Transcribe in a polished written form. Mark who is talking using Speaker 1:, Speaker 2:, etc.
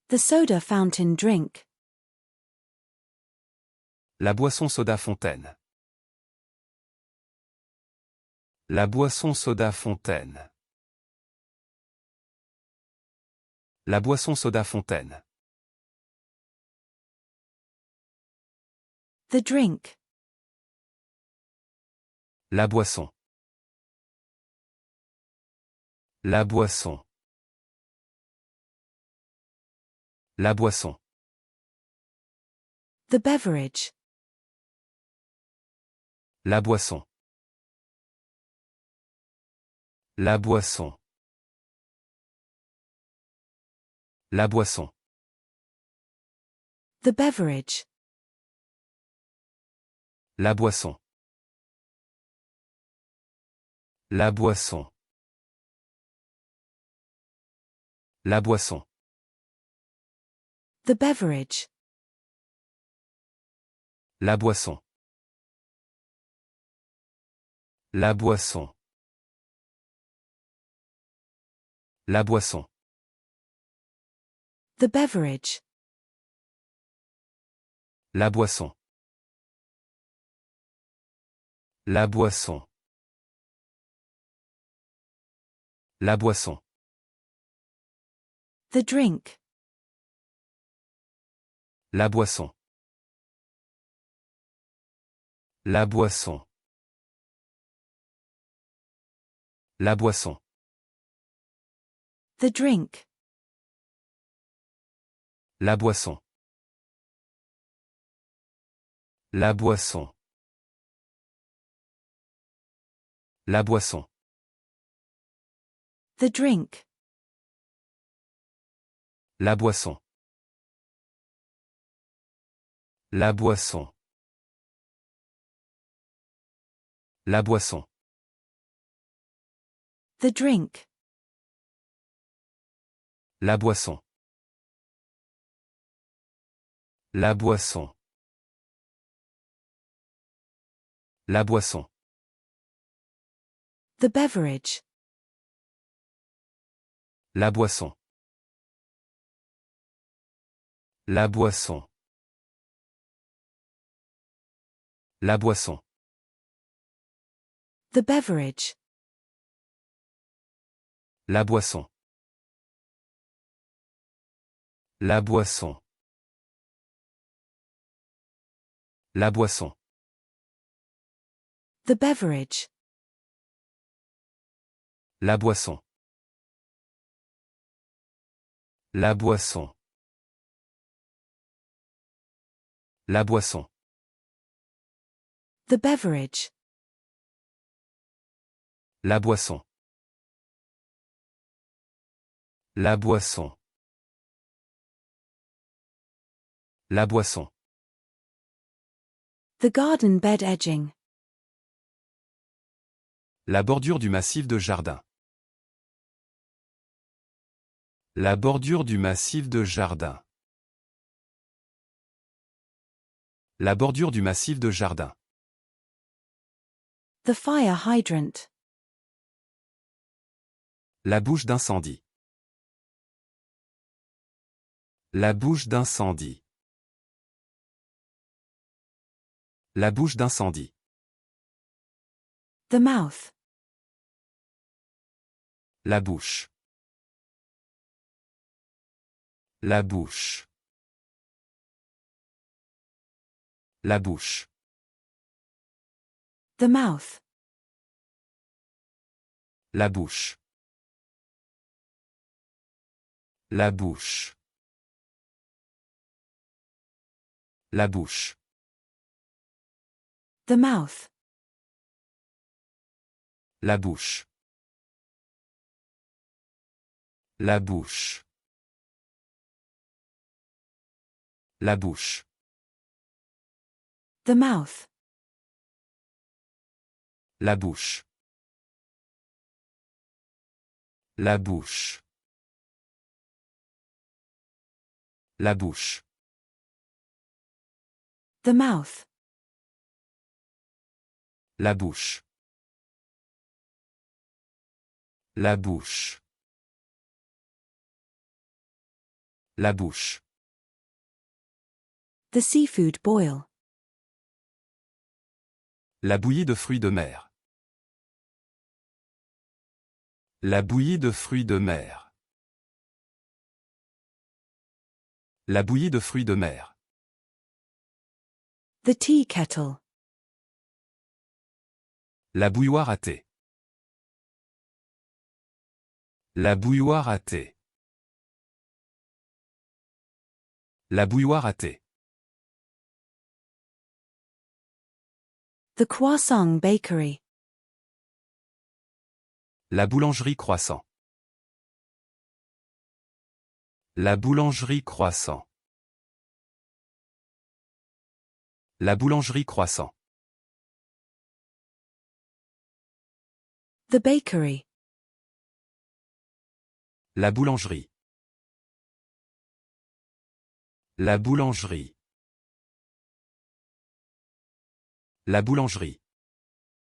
Speaker 1: The soda fountain drink.
Speaker 2: La boisson soda fontaine. La boisson soda fontaine. La boisson soda fontaine.
Speaker 1: The drink.
Speaker 2: La boisson. La boisson. La boisson.
Speaker 1: The beverage.
Speaker 2: La boisson. La boisson. La boisson.
Speaker 1: The beverage.
Speaker 2: La boisson. La boisson. La boisson.
Speaker 1: The beverage.
Speaker 2: La boisson. La boisson. La boisson.
Speaker 1: The beverage.
Speaker 2: La boisson. La boisson. La boisson.
Speaker 1: The drink.
Speaker 2: La boisson. La boisson. La boisson.
Speaker 1: The drink.
Speaker 2: La boisson. La boisson. La boisson.
Speaker 1: The drink.
Speaker 2: La boisson. La boisson. La boisson.
Speaker 1: The drink.
Speaker 2: La boisson. La boisson. La boisson.
Speaker 1: The beverage.
Speaker 2: La boisson. La boisson. La boisson.
Speaker 1: The beverage.
Speaker 2: La boisson. La boisson. La boisson.
Speaker 1: The beverage.
Speaker 2: La boisson. La boisson. La boisson.
Speaker 1: The beverage.
Speaker 2: La boisson. La boisson. La boisson.
Speaker 1: The garden bed edging.
Speaker 2: La bordure du massif de jardin. La bordure du massif de jardin. La bordure du massif de jardin.
Speaker 1: The fire hydrant.
Speaker 2: La bouche d'incendie. La bouche d'incendie. La bouche d'incendie.
Speaker 1: The mouth.
Speaker 2: La bouche. La bouche. La bouche.
Speaker 1: The mouth.
Speaker 2: La bouche. La bouche. La bouche.
Speaker 1: The mouth.
Speaker 2: La bouche. La bouche. La bouche.
Speaker 1: The mouth.
Speaker 2: La bouche. La bouche. La bouche.
Speaker 1: The mouth.
Speaker 2: La bouche. La bouche. La bouche.
Speaker 1: The seafood boil.
Speaker 2: La bouillie de fruits de mer. La bouillie de fruits de mer. La bouillie de fruits de mer.
Speaker 1: The tea kettle.
Speaker 2: La bouilloire à thé. La bouilloire à thé. La bouilloire à thé.
Speaker 1: The croissant bakery.
Speaker 2: La boulangerie croissant. La boulangerie croissant. La boulangerie croissant.
Speaker 1: The bakery.
Speaker 2: La boulangerie. La boulangerie. La boulangerie.